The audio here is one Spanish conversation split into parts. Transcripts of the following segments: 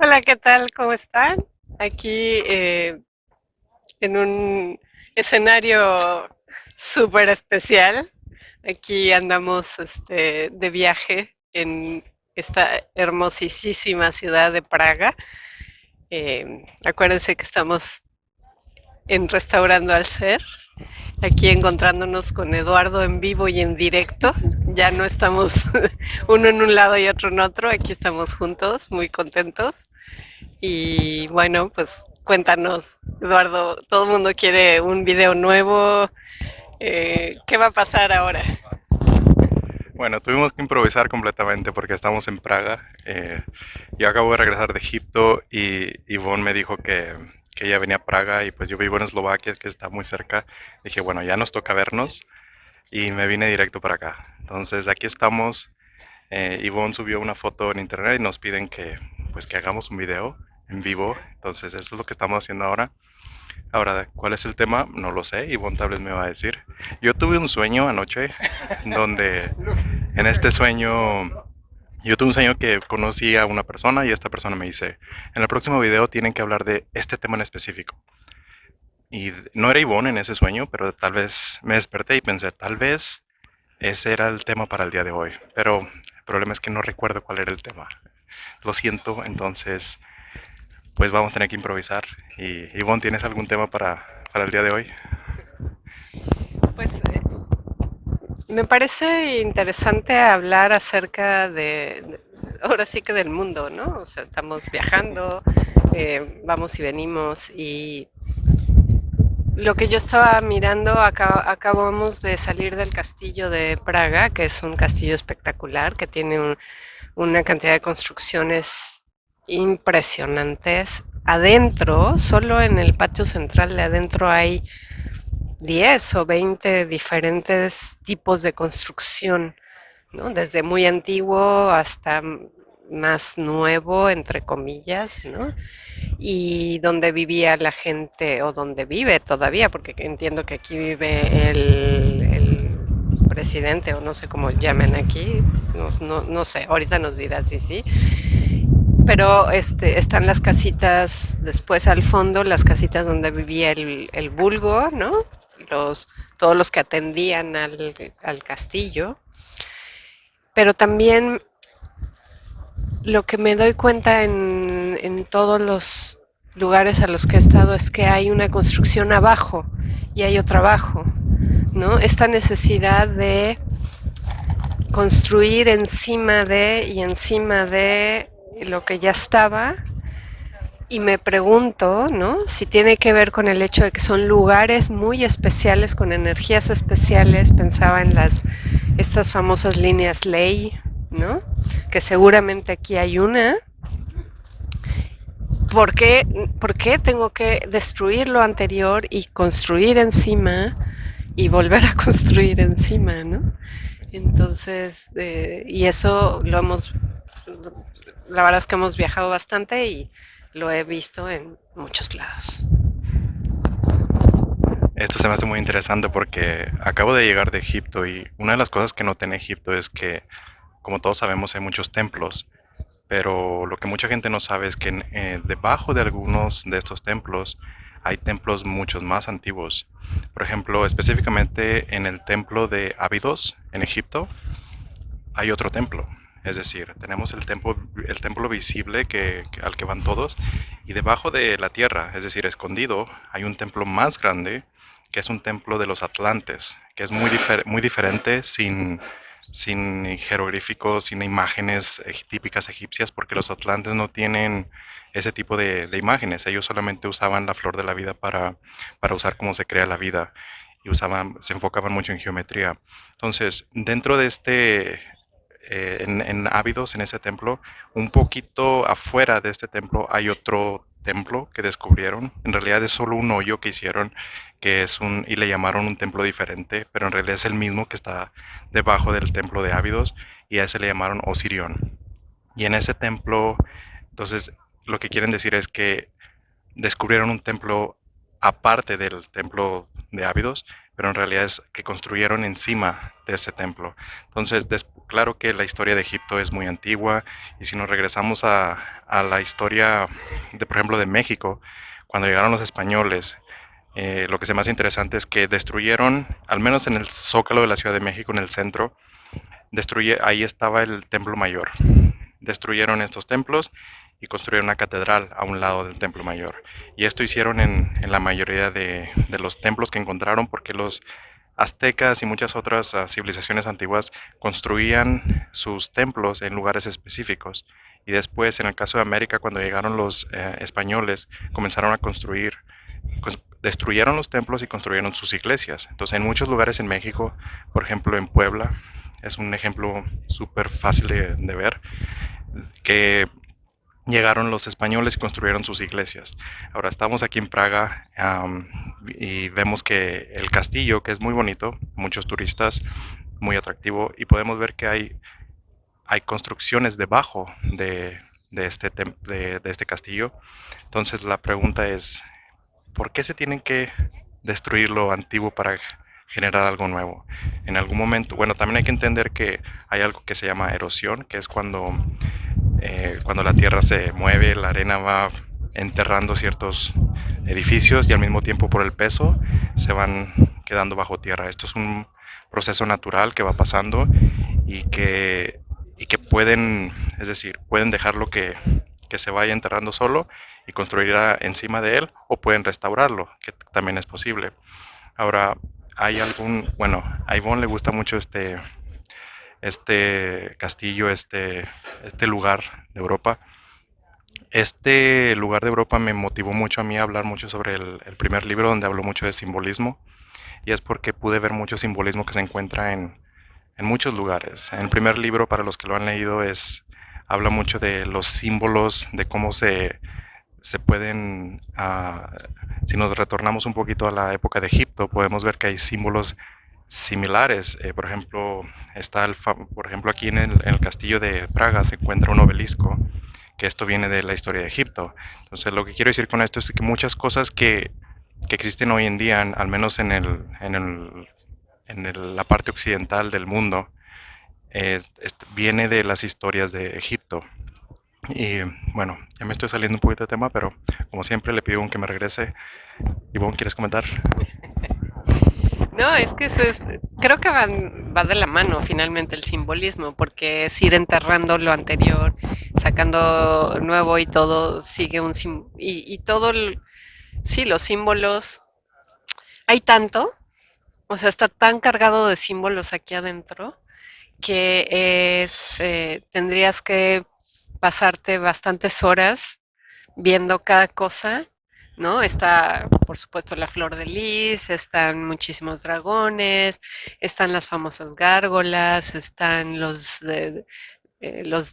Hola, ¿qué tal? ¿Cómo están? Aquí en un escenario súper especial. Aquí andamos de viaje en esta hermosísima ciudad de Praga. Acuérdense que estamos en Restaurando al Ser, aquí encontrándonos con Eduardo en vivo y en directo. Ya no estamos uno en un lado y otro en otro, aquí estamos juntos, muy contentos. Y bueno, pues cuéntanos, Eduardo, todo el mundo quiere un video nuevo. ¿Qué va a pasar ahora? Bueno, tuvimos que improvisar completamente porque estamos en Praga. Yo acabo de regresar de Egipto y Ivonne me dijo que ella venía a Praga y pues yo vivo en Eslovaquia, que está muy cerca. Dije, bueno, ya nos toca vernos y me vine directo para acá. Entonces aquí estamos. Ivonne subió una foto en internet y nos piden que hagamos un video en vivo. Entonces eso es lo que estamos haciendo ahora. Ahora, ¿cuál es el tema? No lo sé, Ivonne tal vez me va a decir. Yo tuve un sueño anoche donde en este sueño, yo tuve un sueño que conocí a una persona y esta persona me dice, en el próximo video tienen que hablar de este tema en específico. Y no era Ivonne en ese sueño, pero tal vez me desperté y pensé, tal vez ese era el tema para el día de hoy. Pero el problema es que no recuerdo cuál era el tema. Lo siento, entonces pues vamos a tener que improvisar. Y Ivonne, ¿tienes algún tema para el día de hoy? Pues me parece interesante hablar acerca ahora sí que del mundo, ¿no? O sea, estamos viajando, vamos y venimos y lo que yo estaba mirando, acabamos de salir del castillo de Praga, que es un castillo espectacular, que tiene una cantidad de construcciones impresionantes. Adentro, solo en el patio central de adentro hay 10 o 20 diferentes tipos de construcción, ¿no? Desde muy antiguo hasta más nuevo, entre comillas, ¿no? Y donde vivía la gente, o donde vive todavía, porque entiendo que aquí vive el presidente, o no sé cómo llamen aquí, no sé, ahorita nos dirás si sí, pero están las casitas después al fondo, las casitas donde vivía el vulgo, ¿no? Los, todos los que atendían al castillo, pero también lo que me doy cuenta en todos los lugares a los que he estado es que hay una construcción abajo y hay otra abajo, ¿no? Esta necesidad de construir encima de y encima de lo que ya estaba. Y me pregunto, ¿no? Si tiene que ver con el hecho de que son lugares muy especiales, con energías especiales. Pensaba en estas famosas líneas ley, ¿no? Que seguramente aquí hay una. ¿Por qué tengo que destruir lo anterior y construir encima y volver a construir encima, ¿no? Entonces, y eso la verdad es que hemos viajado bastante y lo he visto en muchos lados. Esto se me hace muy interesante porque acabo de llegar de Egipto y una de las cosas que noté en Egipto es que, como todos sabemos, hay muchos templos, pero lo que mucha gente no sabe es que debajo de algunos de estos templos hay templos muchos más antiguos. Por ejemplo, específicamente en el templo de Abidos, en Egipto, hay otro templo. Es decir, tenemos el templo visible al que van todos, y debajo de la tierra, es decir, escondido, hay un templo más grande, que es un templo de los Atlantes, que es muy diferente, sin jeroglíficos, sin imágenes típicas egipcias, porque los atlantes no tienen ese tipo de imágenes. Ellos solamente usaban la flor de la vida para usar cómo se crea la vida y se enfocaban mucho en geometría. Entonces, dentro de en Ávidos, en ese templo, un poquito afuera de este templo hay otro templo que descubrieron. En realidad es solo un hoyo que hicieron, y le llamaron un templo diferente, pero en realidad es el mismo que está debajo del templo de Ávidos, y a ese le llamaron Osirión. Y en ese templo, entonces, lo que quieren decir es que descubrieron un templo aparte del templo de Ávidos, pero en realidad es que construyeron encima de ese templo. Entonces, claro que la historia de Egipto es muy antigua, y si nos regresamos a la historia de, por ejemplo, de México, cuando llegaron los españoles, lo que se me hace interesante es que destruyeron, al menos en el zócalo de la Ciudad de México, en el centro, ahí estaba el Templo Mayor. Destruyeron estos templos y construyeron una catedral a un lado del Templo Mayor. Y esto hicieron en la mayoría de los templos que encontraron, porque los aztecas y muchas otras civilizaciones antiguas construían sus templos en lugares específicos. Y después, en el caso de América, cuando llegaron los españoles, comenzaron a construir, destruyeron los templos y construyeron sus iglesias. Entonces, en muchos lugares en México, por ejemplo en Puebla, es un ejemplo súper fácil de ver, que llegaron los españoles y construyeron sus iglesias. Ahora estamos aquí en Praga, y vemos que el castillo, que es muy bonito, muchos turistas, muy atractivo, y podemos ver que hay construcciones debajo de este castillo. Entonces la pregunta es, ¿por qué se tienen que destruir lo antiguo para generar algo nuevo? En algún momento, bueno, también hay que entender que hay algo que se llama erosión, que es cuando la tierra se mueve, la arena va enterrando ciertos edificios y al mismo tiempo por el peso se van quedando bajo tierra. Esto es un proceso natural que va pasando, y que pueden, es decir, pueden dejarlo que se vaya enterrando solo y construir encima de él, o pueden restaurarlo, que también es posible. Ahora, bueno, a Ivonne le gusta mucho este castillo, este lugar de Europa. Este lugar de Europa me motivó mucho a mí a hablar mucho sobre el primer libro, donde habló mucho de simbolismo, y es porque pude ver mucho simbolismo que se encuentra en muchos lugares. En el primer libro, para los que lo han leído, habla mucho de los símbolos, de cómo se pueden, si nos retornamos un poquito a la época de Egipto, podemos ver que hay símbolos similares. Por ejemplo, por ejemplo, aquí en el castillo de Praga se encuentra un obelisco, que esto viene de la historia de Egipto. Entonces, lo que quiero decir con esto es que muchas cosas que existen hoy en día, al menos la parte occidental del mundo, viene de las historias de Egipto. Y bueno, ya me estoy saliendo un poquito de tema, pero como siempre le pido que me regrese. Ivonne, ¿quieres comentar? No, es que creo que va de la mano finalmente el simbolismo, porque es ir enterrando lo anterior, sacando nuevo y todo sigue y todo, sí, los símbolos, hay tanto, o sea, está tan cargado de símbolos aquí adentro que tendrías que pasarte bastantes horas viendo cada cosa, ¿no? Está, por supuesto, la flor de lis, están muchísimos dragones, están las famosas gárgolas, están los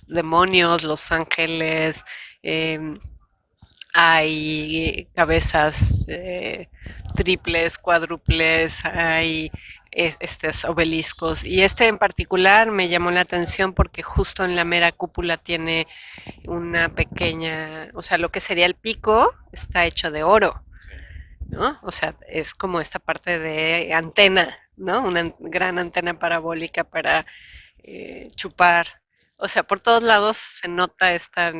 demonios, los ángeles, em, hay cabezas triples, cuádruples, hay estos obeliscos. Y este en particular me llamó la atención porque justo en la mera cúpula tiene una pequeña, o sea, lo que sería el pico está hecho de oro, Sí. ¿no? O sea, es como esta parte de antena, ¿no? Una gran antena parabólica para chupar. O sea, por todos lados se nota esta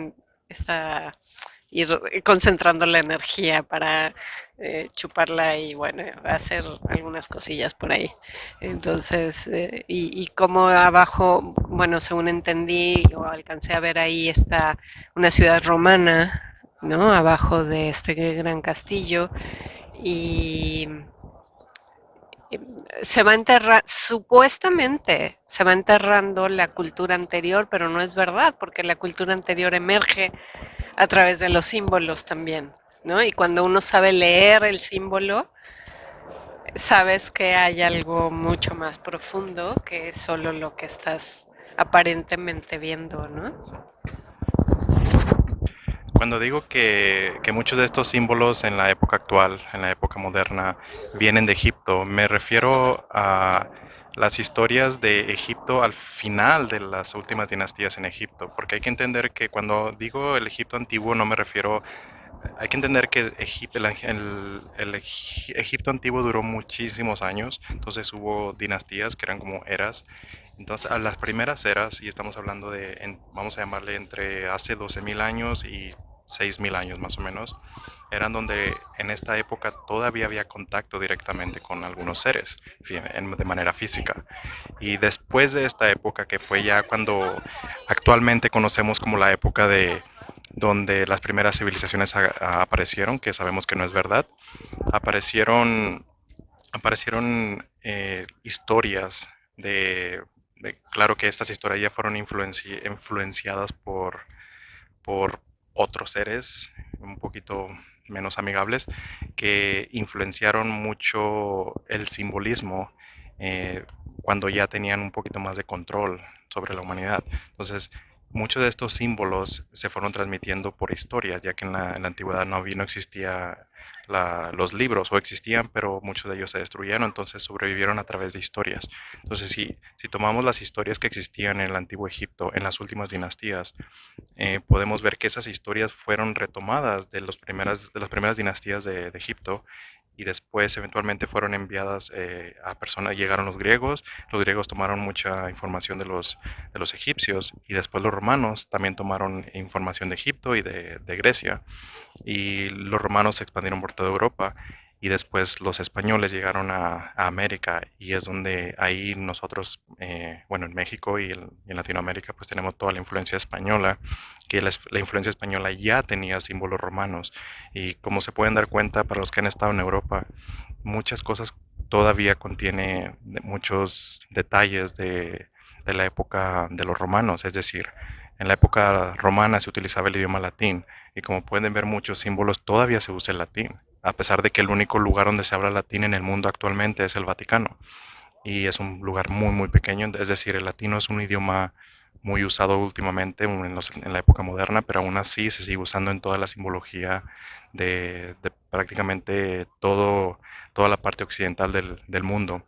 ir concentrando la energía para chuparla y bueno, hacer algunas cosillas por ahí. Entonces, y como abajo, bueno, según entendí o alcancé a ver ahí está una ciudad romana, ¿no? Abajo de este gran castillo y se va a enterrar, supuestamente se va enterrando la cultura anterior, pero no es verdad, porque la cultura anterior emerge a través de los símbolos también, ¿no? Y cuando uno sabe leer el símbolo, sabes que hay algo mucho más profundo que solo lo que estás aparentemente viendo, ¿no? Sí. Cuando digo que muchos de estos símbolos en la época actual, en la época moderna, vienen de Egipto, me refiero a las historias de Egipto al final de las últimas dinastías en Egipto, porque hay que entender que cuando digo el Egipto antiguo no me refiero hay que entender que Egipto antiguo duró muchísimos años, entonces hubo dinastías que eran como eras. Entonces, a las primeras eras, y estamos hablando de, vamos a llamarle entre hace 12.000 años y 6.000 años más o menos, eran donde en esta época todavía había contacto directamente con algunos seres de manera física. Y después de esta época, que fue ya cuando actualmente conocemos como la época de donde las primeras civilizaciones aparecieron, que sabemos que no es verdad, aparecieron, aparecieron historias claro que estas historias ya fueron influenciadas por otros seres un poquito menos amigables que influenciaron mucho el simbolismo eh, cuando ya tenían un poquito más de control sobre la humanidad. Entonces, muchos de estos símbolos se fueron transmitiendo por historias, ya que en la antigüedad no existía los libros, o existían, pero muchos de ellos se destruyeron, entonces sobrevivieron a través de historias. Entonces, si tomamos las historias que existían en el antiguo Egipto, en las últimas dinastías, podemos ver que esas historias fueron retomadas de las primeras dinastías de Egipto y después eventualmente fueron enviadas a personas, llegaron los griegos tomaron mucha información de los egipcios y después los romanos también tomaron información de Egipto y de Grecia y los romanos se expandieron por toda Europa y después los españoles llegaron a América y es donde ahí nosotros, bueno, en México y en Latinoamérica pues tenemos toda la influencia española, que la influencia española ya tenía símbolos romanos y como se pueden dar cuenta para los que han estado en Europa, muchas cosas todavía contiene muchos detalles de la época de los romanos, es decir, en la época romana se utilizaba el idioma latín y como pueden ver muchos símbolos todavía se usa el latín, a pesar de que el único lugar donde se habla latín en el mundo actualmente es el Vaticano y es un lugar muy muy pequeño, es decir, el latino es un idioma muy usado últimamente en la época moderna, pero aún así se sigue usando en toda la simbología de prácticamente toda la parte occidental del mundo.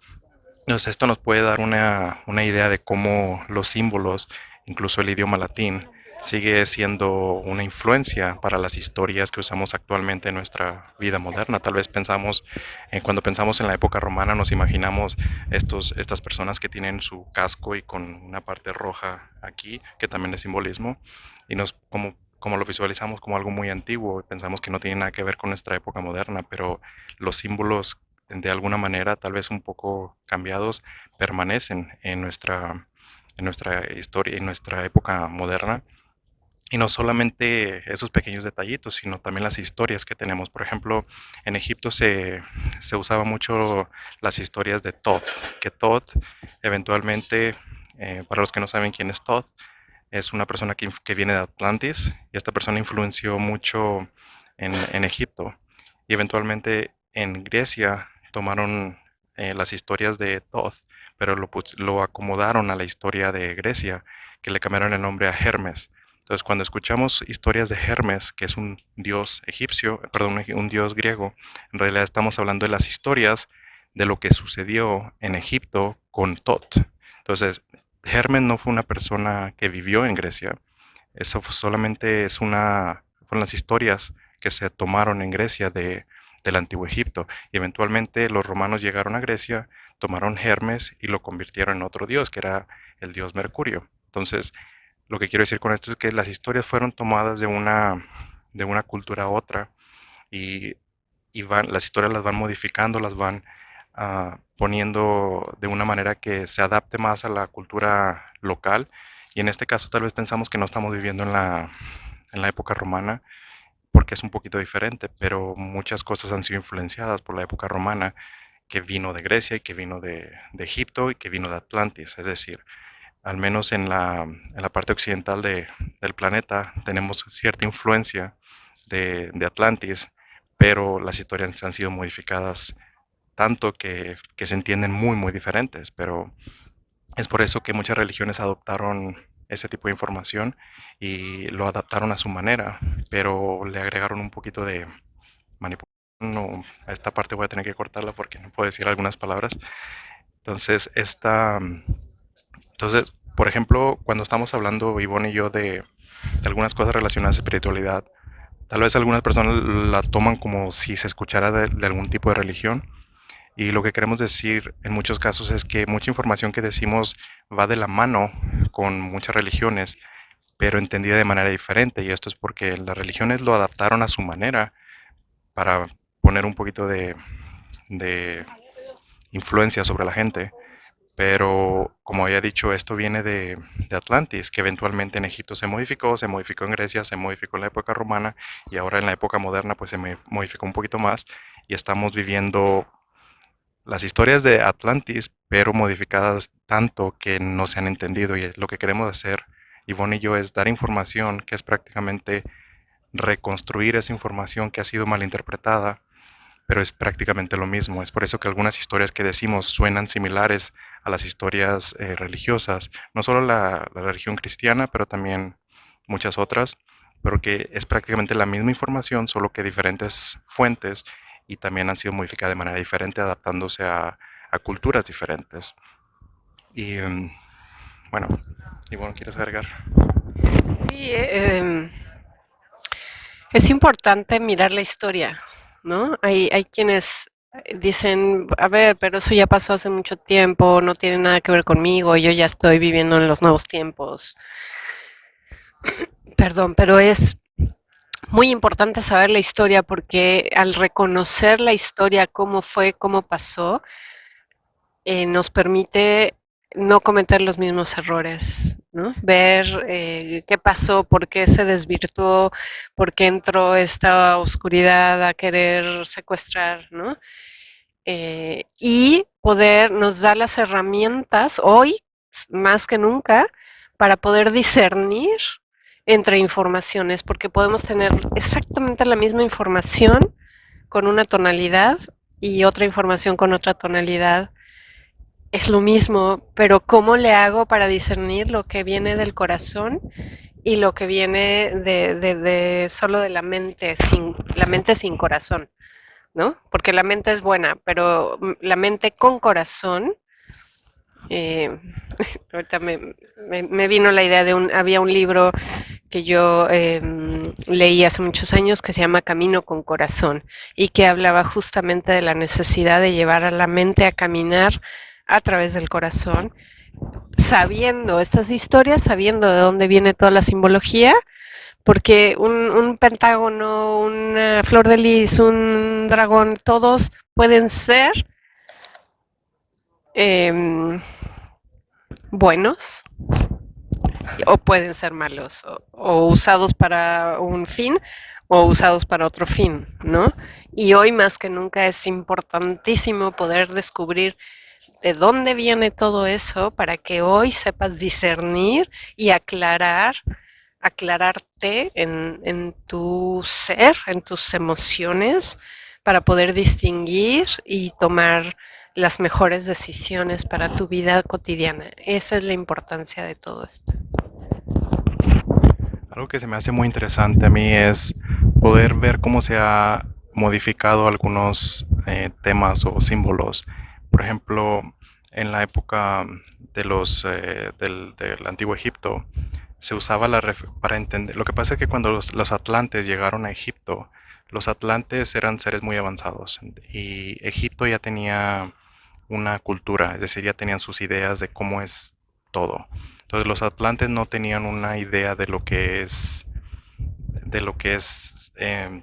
Entonces, esto nos puede dar una idea de cómo los símbolos, incluso el idioma latín, sigue siendo una influencia para las historias que usamos actualmente en nuestra vida moderna. Tal vez cuando pensamos en la época romana, nos imaginamos estas personas que tienen su casco y con una parte roja aquí, que también es simbolismo, y como lo visualizamos como algo muy antiguo, y pensamos que no tiene nada que ver con nuestra época moderna, pero los símbolos de alguna manera, tal vez un poco cambiados, permanecen en nuestra historia, en nuestra época moderna. Y no solamente esos pequeños detallitos, sino también las historias que tenemos. Por ejemplo, en Egipto se usaba mucho las historias de Thoth, que Thoth eventualmente, para los que no saben quién es Thoth, es una persona que viene de Atlantis y esta persona influenció mucho en Egipto y eventualmente en Grecia tomaron las historias de Thoth, pero lo acomodaron a la historia de Grecia, que le cambiaron el nombre a Hermes. Entonces, cuando escuchamos historias de Hermes, que es un dios egipcio, perdón, un dios griego, en realidad estamos hablando de las historias de lo que sucedió en Egipto con Thoth. Entonces, Hermes no fue una persona que vivió en Grecia, solamente fueron las historias que se tomaron en Grecia del antiguo Egipto. Y eventualmente los romanos llegaron a Grecia, tomaron Hermes y lo convirtieron en otro dios, que era el dios Mercurio. Entonces, lo que quiero decir con esto es que las historias fueron tomadas de una cultura a otra y, las historias las van modificando, las van poniendo de una manera que se adapte más a la cultura local. Y en este caso tal vez pensamos que no estamos viviendo en la época romana porque es un poquito diferente, pero muchas cosas han sido influenciadas por la época romana que vino de Grecia y que vino de Egipto y que vino de Atlantis. Es decir, al menos en la parte occidental del planeta tenemos cierta influencia de Atlantis, pero las historias han sido modificadas tanto que se entienden muy, muy diferentes, pero es por eso que muchas religiones adoptaron ese tipo de información y lo adaptaron a su manera, pero le agregaron un poquito de manipulación. No, a esta parte voy a tener que cortarla porque no puedo decir algunas palabras. Entonces, por ejemplo, cuando estamos hablando Ivonne y yo de algunas cosas relacionadas a espiritualidad, tal vez algunas personas la toman como si se escuchara de algún tipo de religión. Y lo que queremos decir en muchos casos es que mucha información que decimos va de la mano con muchas religiones, pero entendida de manera diferente. Y esto es porque las religiones lo adaptaron a su manera para poner un poquito de influencia sobre la gente. Pero como había dicho, esto viene de Atlantis, que eventualmente en Egipto se modificó en Grecia, se modificó en la época romana y ahora en la época moderna pues modificó un poquito más y estamos viviendo las historias de Atlantis, pero modificadas tanto que no se han entendido. Y lo que queremos hacer, Ivonne y yo, es dar información que es prácticamente reconstruir esa información que ha sido malinterpretada, pero es prácticamente lo mismo. Es por eso que algunas historias que decimos suenan similares a las historias religiosas, no solo la religión cristiana, pero también muchas otras, pero que es prácticamente la misma información, solo que diferentes fuentes y también han sido modificadas de manera diferente, adaptándose a culturas diferentes. Y bueno, y bueno, ¿quieres agregar? Sí, es importante mirar la historia, ¿no? Hay quienes dicen, a ver, pero eso ya pasó hace mucho tiempo, no tiene nada que ver conmigo, yo ya estoy viviendo en los nuevos tiempos. Perdón, pero es muy importante saber la historia porque al reconocer la historia, cómo fue, cómo pasó, nos permite no cometer los mismos errores, ¿no? Ver qué pasó, por qué se desvirtuó, por qué entró esta oscuridad a querer secuestrar, ¿no? Y poder nos da las herramientas hoy, más que nunca, para poder discernir entre informaciones, porque podemos tener exactamente la misma información con una tonalidad y otra información con otra tonalidad. Es lo mismo, pero ¿cómo le hago para discernir lo que viene del corazón y lo que viene de solo de la mente sin corazón, ¿no? Porque la mente es buena, pero la mente con corazón, eh, ahorita me vino la idea de había un libro que yo leí hace muchos años que se llama Camino con Corazón y que hablaba justamente de la necesidad de llevar a la mente a caminar a través del corazón, sabiendo estas historias, sabiendo de dónde viene toda la simbología, porque un pentágono, una flor de lis, un dragón, todos pueden ser eh, buenos o pueden ser malos, o usados para un fin o usados para otro fin, ¿no? Y hoy más que nunca es importantísimo poder descubrir de dónde viene todo eso para que hoy sepas discernir y aclararte en tu ser, en tus emociones, para poder distinguir y tomar las mejores decisiones para tu vida cotidiana. Esa es la importancia de todo esto. Algo que se me hace muy interesante a mí es poder ver cómo se ha modificado algunos temas o símbolos. Por ejemplo, en la época del antiguo Egipto, se usaba para entender. Lo que pasa es que cuando los atlantes llegaron a Egipto, los atlantes eran seres muy avanzados y Egipto ya tenía una cultura, es decir, ya tenían sus ideas de cómo es todo. Entonces los atlantes no tenían una idea de lo que es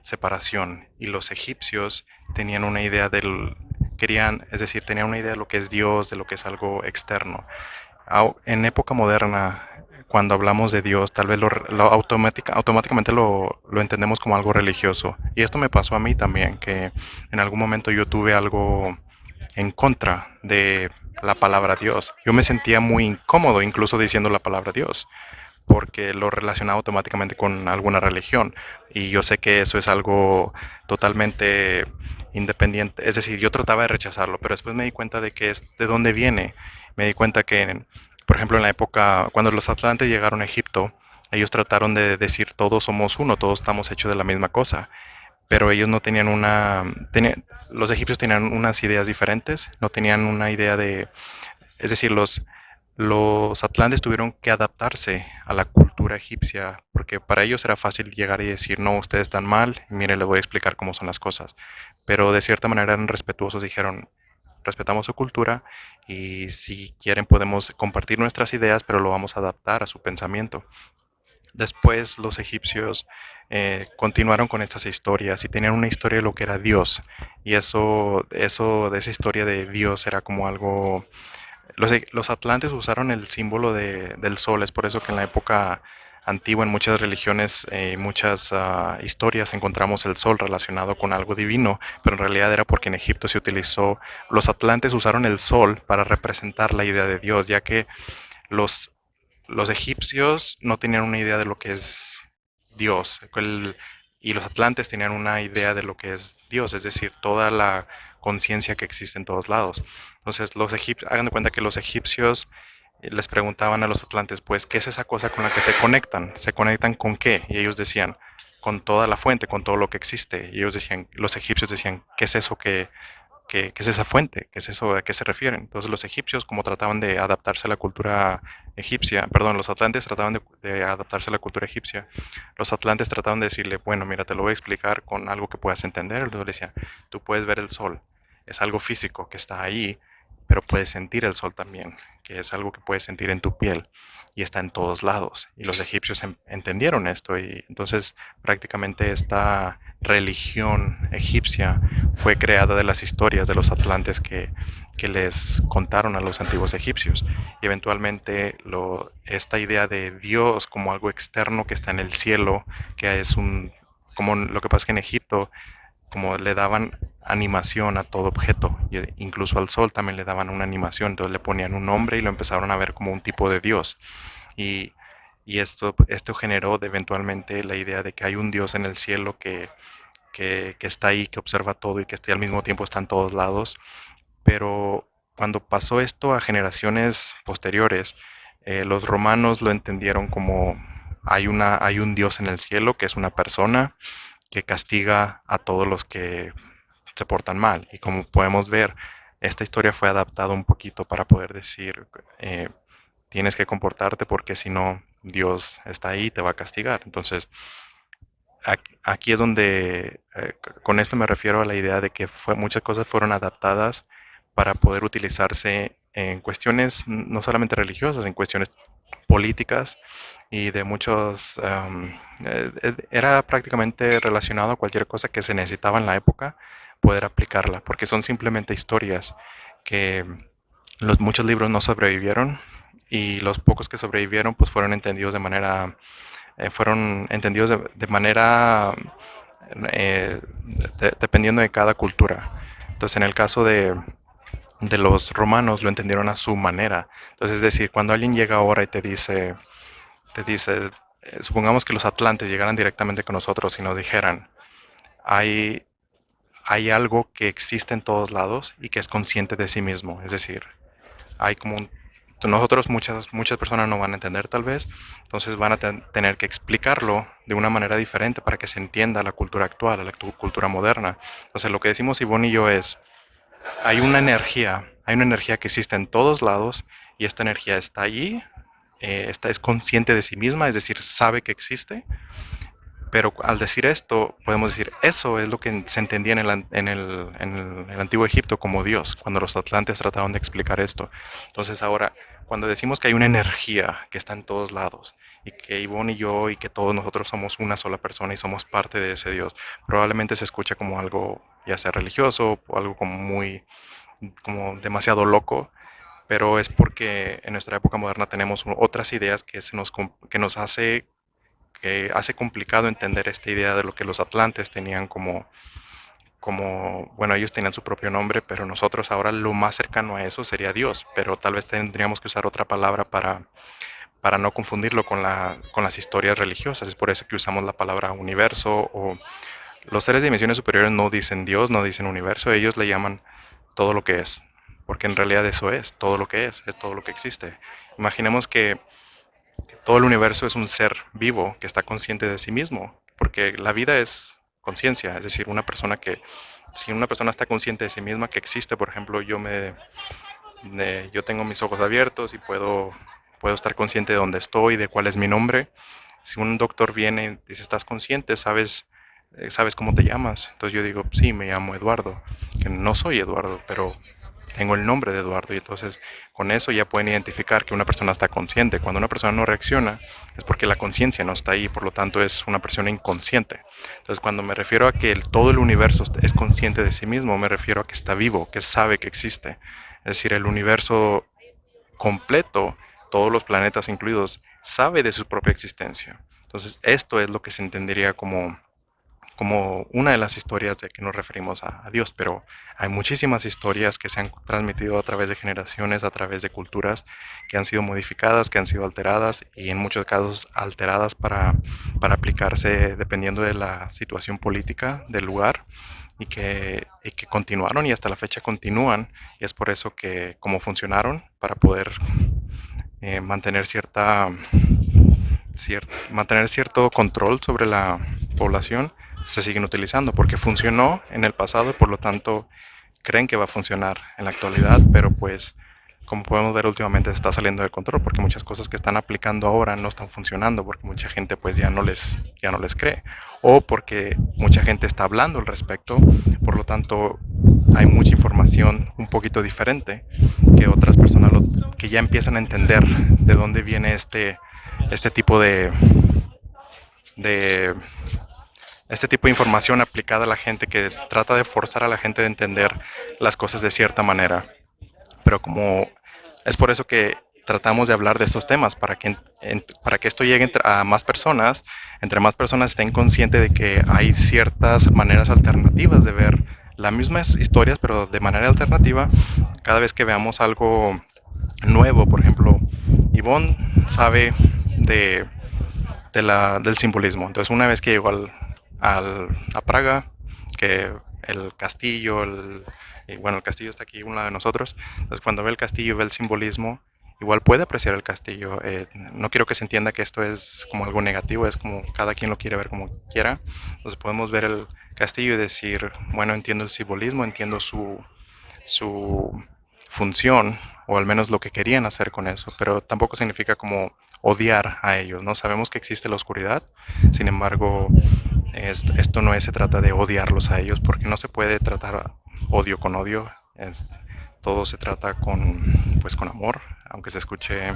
separación y los egipcios tenían una idea es decir, tenían una idea de lo que es Dios, de lo que es algo externo. En época moderna, cuando hablamos de Dios, tal vez automáticamente lo entendemos como algo religioso. Y esto me pasó a mí también, que en algún momento yo tuve algo en contra de la palabra Dios. Yo me sentía muy incómodo incluso diciendo la palabra Dios, porque lo relacionaba automáticamente con alguna religión. Y yo sé que eso es algo totalmente independiente. Es decir, yo trataba de rechazarlo, pero después me di cuenta de que es de dónde viene. Me di cuenta que, por ejemplo, en la época, cuando los atlantes llegaron a Egipto, ellos trataron de decir todos somos uno, todos estamos hechos de la misma cosa, pero ellos no tenían los egipcios tenían unas ideas diferentes, no tenían una idea es decir, los atlantes tuvieron que adaptarse a la cultura egipcia, porque para ellos era fácil llegar y decir, no, ustedes están mal, mire, les voy a explicar cómo son las cosas. Pero de cierta manera eran respetuosos, dijeron, respetamos su cultura y si quieren podemos compartir nuestras ideas, pero lo vamos a adaptar a su pensamiento. Después los egipcios continuaron con estas historias y tenían una historia de lo que era Dios. Y eso de esa historia de Dios era como algo. Los atlantes usaron el símbolo del sol, es por eso que en la época antigua, en muchas religiones, muchas historias, encontramos el sol relacionado con algo divino, pero en realidad era porque en Egipto se utilizó, los atlantes usaron el sol para representar la idea de Dios, ya que los, los egipcios no tenían una idea de lo que es Dios, y los atlantes tenían una idea de lo que es Dios, es decir, toda la conciencia que existe en todos lados. Entonces, hagan de cuenta que los egipcios les preguntaban a los atlantes, pues, ¿qué es esa cosa con la que se conectan? ¿Se conectan con qué? Y ellos decían, con toda la fuente, con todo lo que existe. Y ellos decían, los egipcios decían, ¿qué es eso qué es esa fuente? ¿Qué es eso? ¿A qué se refieren? Entonces los egipcios, como trataban de adaptarse a la cultura egipcia, perdón, los atlantes trataban de adaptarse a la cultura egipcia, los atlantes trataban de decirle, bueno, mira, te lo voy a explicar con algo que puedas entender. Entonces le decía, tú puedes ver el sol, es algo físico que está ahí, pero puedes sentir el sol también, que es algo que puedes sentir en tu piel y está en todos lados. Y los egipcios entendieron esto y entonces prácticamente esta religión egipcia fue creada de las historias de los atlantes que les contaron a los antiguos egipcios. Y eventualmente esta idea de Dios como algo externo que está en el cielo, que es como lo que pasa es que en Egipto, como le daban animación a todo objeto, incluso al sol también le daban una animación, entonces le ponían un nombre y lo empezaron a ver como un tipo de Dios. Y, y esto generó eventualmente la idea de que hay un Dios en el cielo que está ahí, que observa todo y que al mismo tiempo está en todos lados. Pero cuando pasó esto a generaciones posteriores, los romanos lo entendieron como hay un Dios en el cielo que es una persona que castiga a todos los que se portan mal. Y como podemos ver, esta historia fue adaptada un poquito para poder decir, tienes que comportarte porque si no, Dios está ahí y te va a castigar. Entonces, aquí es donde, con esto me refiero a la idea de que muchas cosas fueron adaptadas para poder utilizarse en cuestiones no solamente religiosas, en cuestiones políticas y de muchos, era prácticamente relacionado a cualquier cosa que se necesitaba en la época, poder aplicarla, porque son simplemente historias que muchos libros no sobrevivieron y los pocos que sobrevivieron pues fueron entendidos de manera dependiendo de cada cultura. Entonces, en el caso de los romanos lo entendieron a su manera. Entonces, es decir, cuando alguien llega ahora y te dice, supongamos que los atlantes llegaran directamente con nosotros y nos dijeran, hay, hay algo que existe en todos lados y que es consciente de sí mismo. Es decir, hay como nosotros muchas personas no van a entender tal vez, entonces van a tener que explicarlo de una manera diferente para que se entienda la cultura actual, la cultura moderna. Entonces lo que decimos Ivonne y yo es, hay una energía que existe en todos lados y esta energía está allí, esta es consciente de sí misma, es decir, sabe que existe, pero al decir esto, podemos decir, eso es lo que se entendía en el antiguo Egipto como Dios, cuando los atlantes trataban de explicar esto. Entonces ahora, cuando decimos que hay una energía que está en todos lados, y que Ivonne y yo y que todos nosotros somos una sola persona y somos parte de ese Dios, probablemente se escucha como algo ya sea religioso o algo como demasiado loco, pero es porque en nuestra época moderna tenemos otras ideas que hace complicado entender esta idea de lo que los atlantes tenían bueno, ellos tenían su propio nombre, pero nosotros ahora lo más cercano a eso sería Dios, pero tal vez tendríamos que usar otra palabra para no confundirlo con las historias religiosas. Es por eso que usamos la palabra universo o los seres de dimensiones superiores no dicen Dios, no dicen universo, ellos le llaman todo lo que es, porque en realidad eso es todo lo que es todo lo que existe. Imaginemos que todo el universo es un ser vivo que está consciente de sí mismo, porque la vida es conciencia, es decir, si una persona está consciente de sí misma, que existe, por ejemplo, yo tengo mis ojos abiertos y puedo estar consciente de dónde estoy, de cuál es mi nombre. Si un doctor viene y dice, ¿estás consciente? ¿Sabes cómo te llamas? Entonces yo digo, sí, me llamo Eduardo, que no soy Eduardo, pero tengo el nombre de Eduardo y entonces con eso ya pueden identificar que una persona está consciente. Cuando una persona no reacciona es porque la conciencia no está ahí, por lo tanto es una persona inconsciente. Entonces cuando me refiero a que todo el universo es consciente de sí mismo, me refiero a que está vivo, que sabe que existe. Es decir, el universo completo, todos los planetas incluidos, sabe de su propia existencia. Entonces esto es lo que se entendería como una de las historias de que nos referimos a Dios, pero hay muchísimas historias que se han transmitido a través de generaciones, a través de culturas que han sido modificadas, que han sido alteradas y en muchos casos alteradas para aplicarse dependiendo de la situación política del lugar y que continuaron y hasta la fecha continúan y es por eso que como funcionaron para poder mantener mantener cierto control sobre la población, se siguen utilizando porque funcionó en el pasado y por lo tanto creen que va a funcionar en la actualidad, pero pues como podemos ver últimamente se está saliendo de control porque muchas cosas que están aplicando ahora no están funcionando porque mucha gente pues ya no les cree o porque mucha gente está hablando al respecto, por lo tanto hay mucha información un poquito diferente que otras personas que ya empiezan a entender de dónde viene este tipo de este tipo de información aplicada a la gente que trata de forzar a la gente de entender las cosas de cierta manera. Pero como es por eso que tratamos de hablar de estos temas, para que esto llegue a más personas, entre más personas estén conscientes de que hay ciertas maneras alternativas de ver las mismas historias, pero de manera alternativa, cada vez que veamos algo nuevo, por ejemplo, Yvonne sabe de del simbolismo. Entonces, una vez que llegó a Praga, que el castillo, y bueno, el castillo está aquí a un lado de nosotros, entonces cuando ve el castillo, ve el simbolismo, igual puede apreciar el castillo. No quiero que se entienda que esto es como algo negativo, es como cada quien lo quiere ver como quiera. Entonces podemos ver el castillo y decir, bueno, entiendo el simbolismo, entiendo su función, o al menos lo que querían hacer con eso, pero tampoco significa como odiar a ellos, ¿no? Sabemos que existe la oscuridad, sin embargo, esto no se trata de odiarlos a ellos, porque no se puede tratar odio con odio, todo se trata pues, con amor, aunque se escuche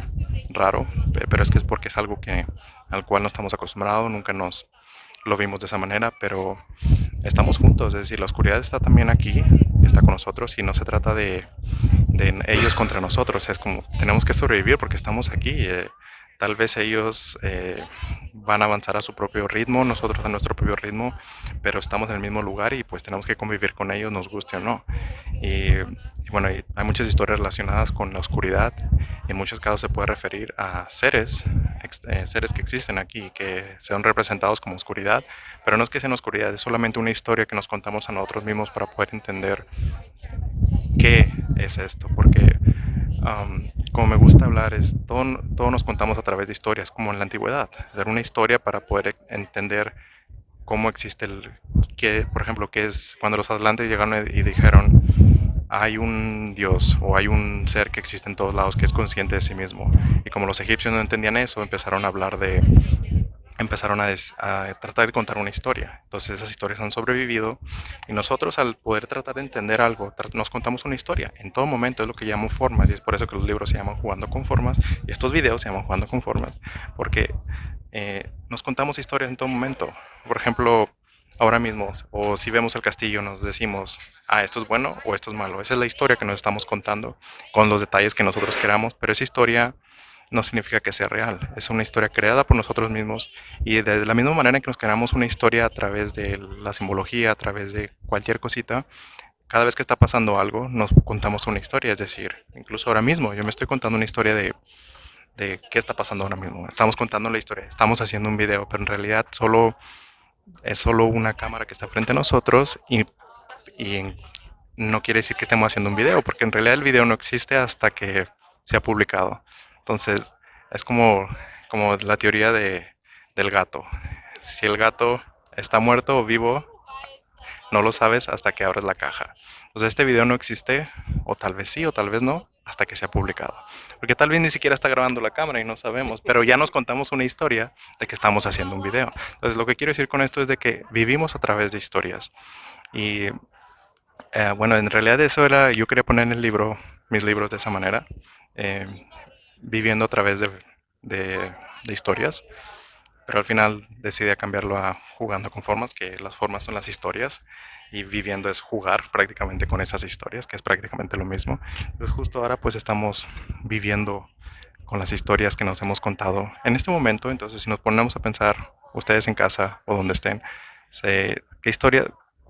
raro, pero es que es porque es algo al cual no estamos acostumbrados, nunca nos lo vimos de esa manera, pero estamos juntos, es decir, la oscuridad está también aquí, está con nosotros y no se trata de ellos contra nosotros, es como tenemos que sobrevivir porque estamos aquí. Tal vez ellos van a avanzar a su propio ritmo, nosotros a nuestro propio ritmo, pero estamos en el mismo lugar y pues tenemos que convivir con ellos, nos guste o no. Y bueno, hay muchas historias relacionadas con la oscuridad. En muchos casos se puede referir a seres que existen aquí, que sean representados como oscuridad, pero no es que sean oscuridad, es solamente una historia que nos contamos a nosotros mismos para poder entender qué es esto, porque como me gusta hablar, todo nos contamos a través de historias, como en la antigüedad, dar una historia para poder entender cómo existe por ejemplo, que es cuando los atlantes llegaron y dijeron, hay un Dios o hay un ser que existe en todos lados que es consciente de sí mismo. Y como los egipcios no entendían eso, empezaron a tratar de contar una historia. Entonces esas historias han sobrevivido y nosotros al poder tratar de entender algo, nos contamos una historia. En todo momento es lo que llamo formas y es por eso que los libros se llaman Jugando con Formas y estos videos se llaman Jugando con Formas, porque nos contamos historias en todo momento. Por ejemplo, ahora mismo, o si vemos el castillo, nos decimos, esto es bueno o esto es malo. Esa es la historia que nos estamos contando con los detalles que nosotros queramos, pero esa historia no significa que sea real. Es una historia creada por nosotros mismos y de la misma manera que nos creamos una historia a través de la simbología, a través de cualquier cosita, cada vez que está pasando algo, nos contamos una historia. Es decir, incluso ahora mismo, yo me estoy contando una historia de qué está pasando ahora mismo. Estamos contando la historia, estamos haciendo un video, pero en realidad es solo una cámara que está frente a nosotros y no quiere decir que estemos haciendo un video, porque en realidad el video no existe hasta que se ha publicado. Entonces, es como la teoría del gato. Si el gato está muerto o vivo, no lo sabes hasta que abres la caja. Entonces, este video no existe, o tal vez sí, o tal vez no, hasta que sea publicado. Porque tal vez ni siquiera está grabando la cámara y no sabemos, pero ya nos contamos una historia de que estamos haciendo un video. Entonces lo que quiero decir con esto es de que vivimos a través de historias. Y bueno, en realidad eso era, yo quería poner en el libro, mis libros de esa manera, eh, viviendo a través de, de historias, pero al final decidí cambiarlo a jugando con formas, que las formas son las historias y viviendo es jugar prácticamente con esas historias, que es prácticamente lo mismo. Entonces justo ahora pues estamos viviendo con las historias que nos hemos contado en este momento. Entonces si nos ponemos a pensar, ustedes en casa o donde estén, qué historia,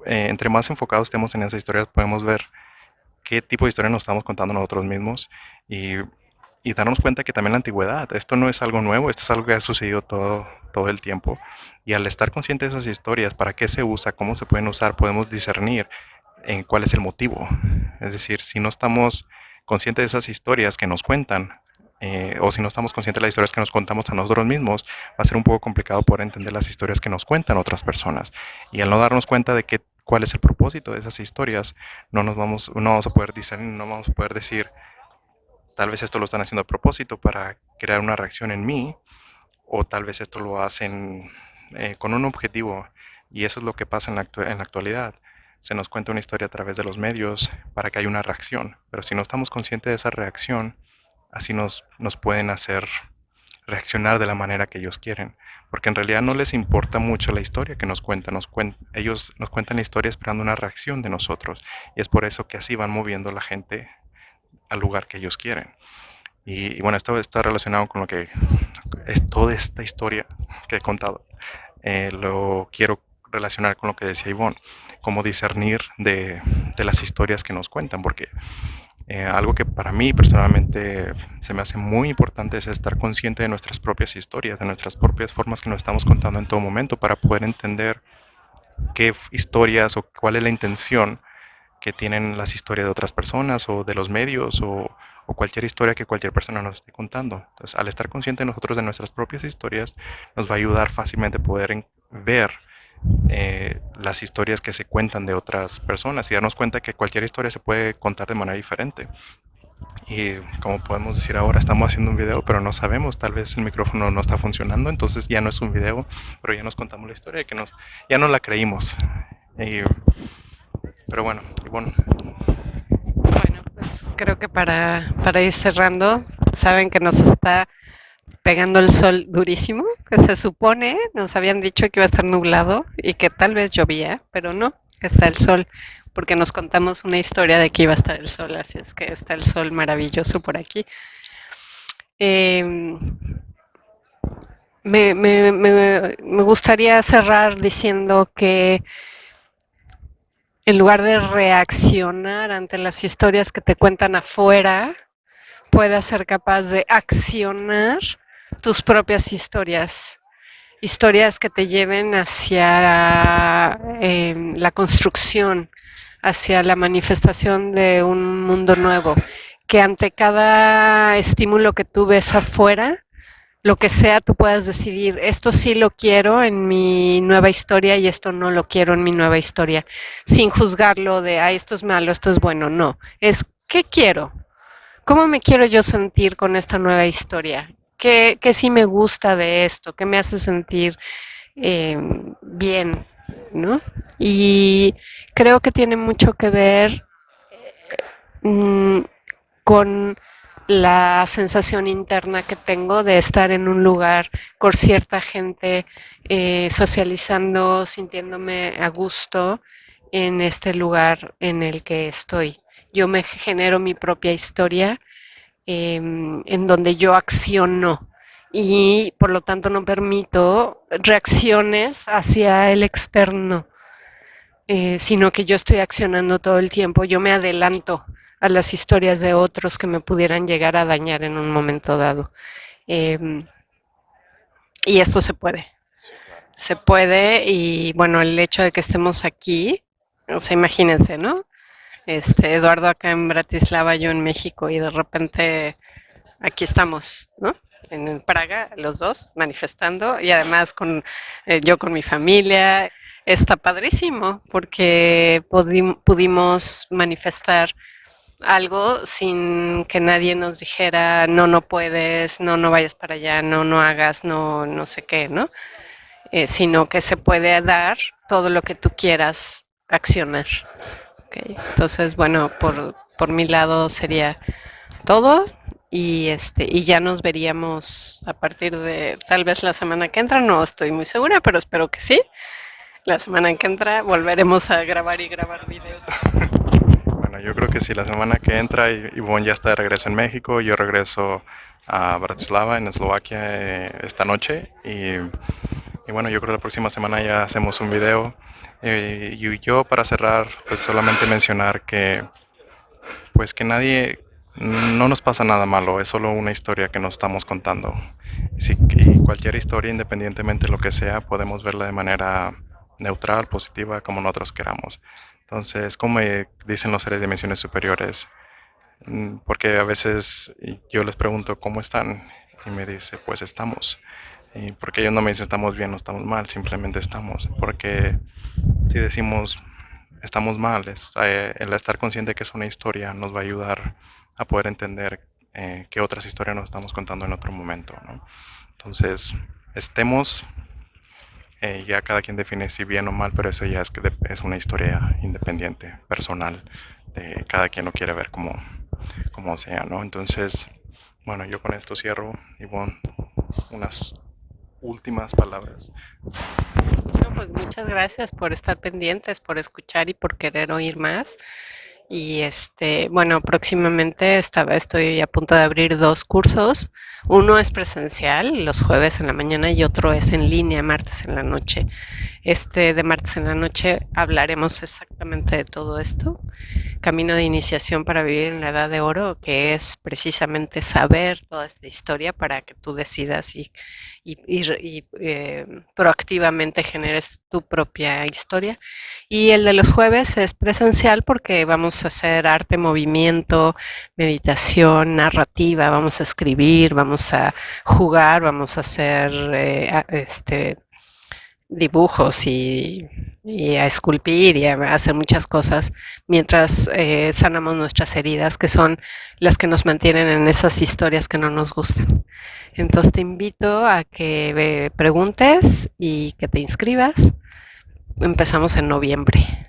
entre más enfocados estemos en esas historias, podemos ver qué tipo de historia nos estamos contando nosotros mismos y, y darnos cuenta que también la antigüedad, esto no es algo nuevo, esto es algo que ha sucedido todo el tiempo. Y al estar consciente de esas historias, para qué se usa, cómo se pueden usar, podemos discernir en cuál es el motivo. Es decir, si no estamos conscientes de esas historias que nos cuentan, o si no estamos conscientes de las historias que nos contamos a nosotros mismos, va a ser un poco complicado poder entender las historias que nos cuentan otras personas. Y al no darnos cuenta de cuál es el propósito de esas historias, no vamos a poder discernir, no vamos a poder decir, tal vez esto lo están haciendo a propósito para crear una reacción en mí, o tal vez esto lo hacen con un objetivo. Y eso es lo que pasa en la actualidad. Se nos cuenta una historia a través de los medios para que haya una reacción, pero si no estamos conscientes de esa reacción, así nos pueden hacer reaccionar de la manera que ellos quieren, porque en realidad no les importa mucho la historia que nos cuentan, ellos nos cuentan la historia esperando una reacción de nosotros, y es por eso que así van moviendo la gente al lugar que ellos quieren. Y bueno, esto está relacionado con lo que es toda esta historia que he contado. Lo quiero relacionar con lo que decía Ivonne, como discernir de las historias que nos cuentan, porque algo que para mí personalmente se me hace muy importante es estar consciente de nuestras propias historias, de nuestras propias formas que nos estamos contando en todo momento para poder entender qué historias o cuál es la intención que tienen las historias de otras personas o de los medios o cualquier historia que cualquier persona nos esté contando. Entonces, al estar consciente nosotros de nuestras propias historias, nos va a ayudar fácilmente poder ver las historias que se cuentan de otras personas y darnos cuenta que cualquier historia se puede contar de manera diferente. Y como podemos decir ahora, estamos haciendo un video, pero no sabemos, tal vez el micrófono no está funcionando, entonces ya no es un video, pero ya nos contamos la historia que ya no la creímos. Y, pero bueno, y bueno. Bueno, pues creo que para ir cerrando, saben que nos está pegando el sol durísimo, que se supone, nos habían dicho que iba a estar nublado y que tal vez llovía, pero no, que está el sol, porque nos contamos una historia de que iba a estar el sol, así es que está el sol maravilloso por aquí. Eh, me gustaría cerrar diciendo que en lugar de reaccionar ante las historias que te cuentan afuera, puedas ser capaz de accionar tus propias historias, historias que te lleven hacia la construcción, hacia la manifestación de un mundo nuevo, que ante cada estímulo que tú ves afuera, lo que sea, tú puedas decidir, esto sí lo quiero en mi nueva historia y esto no lo quiero en mi nueva historia, sin juzgarlo de, ah, esto es malo, esto es bueno, no, es, ¿qué quiero? ¿Cómo me quiero yo sentir con esta nueva historia? ¿Qué sí me gusta de esto? ¿Qué me hace sentir bien? ¿No? Y creo que tiene mucho que ver mmm, con la sensación interna que tengo de estar en un lugar con cierta gente, socializando, sintiéndome a gusto en este lugar en el que estoy. Yo me genero mi propia historia en donde yo acciono y por lo tanto no permito reacciones hacia el externo, sino que yo estoy accionando todo el tiempo, yo me adelanto a las historias de otros que me pudieran llegar a dañar en un momento dado. Eh, y esto se puede y bueno, el hecho de que estemos aquí, o sea, imagínense, ¿no? Eduardo acá en Bratislava, yo en México y de repente aquí estamos, ¿no? En Praga, los dos manifestando y además yo con mi familia. Está padrísimo porque pudimos manifestar algo sin que nadie nos dijera, no, no puedes, no, no vayas para allá, no, no hagas, no, no sé qué, ¿no? Sino que se puede dar todo lo que tú quieras accionar. ¿Ok? Entonces, bueno, por mi lado sería todo y ya nos veríamos a partir de tal vez la semana que entra, no estoy muy segura, pero espero que sí. La semana que entra volveremos a grabar y grabar videos. Bueno, yo creo que si la semana que entra Ivonne ya está de regreso en México, yo regreso a Bratislava, en Eslovaquia, esta noche. Y bueno, yo creo que la próxima semana ya hacemos un video. Y yo para cerrar, pues solamente mencionar que pues que nadie, no nos pasa nada malo, es solo una historia que nos estamos contando. Sí, y cualquier historia, independientemente de lo que sea, podemos verla de manera neutral, positiva, como nosotros queramos. Entonces, como dicen los seres de dimensiones superiores, porque a veces yo les pregunto cómo están y me dice, pues estamos. Y porque ellos no me dicen estamos bien o estamos mal, simplemente estamos. Porque si decimos estamos mal, el estar consciente que es una historia nos va a ayudar a poder entender qué otras historias nos estamos contando en otro momento, ¿no? Entonces, estemos, ya cada quien define si bien o mal, pero eso ya es una historia independiente, personal, de cada quien lo quiere ver como sea, ¿no? Entonces, bueno, yo con esto cierro. Ivonne, unas últimas palabras. No, pues muchas gracias por estar pendientes, por escuchar y por querer oír más. Y bueno, próximamente estoy a punto de abrir dos cursos. Uno es presencial, los jueves en la mañana, y otro es en línea, martes en la noche. De martes en la noche hablaremos exactamente de todo esto. Camino de iniciación para vivir en la edad de oro, que es precisamente saber toda esta historia para que tú decidas y proactivamente generes tu propia historia. Y el de los jueves es presencial porque vamos a hacer arte, movimiento, meditación, narrativa, vamos a escribir, vamos a jugar, vamos a hacer dibujos y a esculpir y a hacer muchas cosas mientras sanamos nuestras heridas, que son las que nos mantienen en esas historias que no nos gustan. Entonces te invito a que preguntes y que te inscribas. Empezamos en noviembre.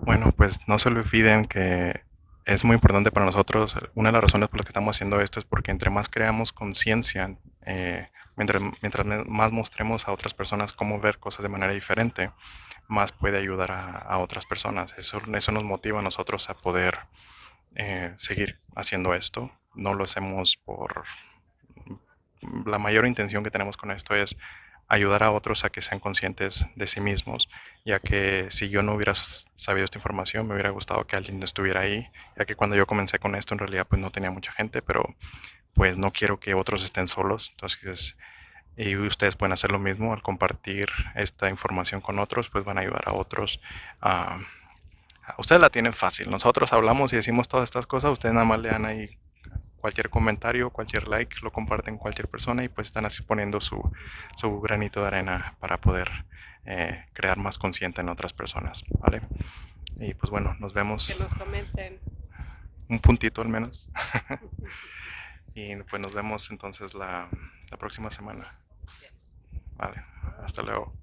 Bueno, pues no se olviden que es muy importante para nosotros. Una de las razones por las que estamos haciendo esto es porque entre más creamos conciencia, mientras más mostremos a otras personas cómo ver cosas de manera diferente, más puede ayudar a otras personas. Eso nos motiva a nosotros a poder seguir haciendo esto. No lo hacemos por... La mayor intención que tenemos con esto es ayudar a otros a que sean conscientes de sí mismos, ya que si yo no hubiera sabido esta información, me hubiera gustado que alguien estuviera ahí, ya que cuando yo comencé con esto en realidad pues no tenía mucha gente, pero pues no quiero que otros estén solos, entonces y ustedes pueden hacer lo mismo al compartir esta información con otros, pues van a ayudar a otros a... Ustedes la tienen fácil, nosotros hablamos y decimos todas estas cosas, ustedes nada más le dan ahí cualquier comentario, cualquier like, lo comparten cualquier persona y pues están así poniendo su granito de arena para poder crear más consciente en otras personas, ¿vale? Y pues bueno, nos Que vemos nos comenten. un puntito al menos. Y pues nos vemos entonces la próxima semana. Vale, hasta luego.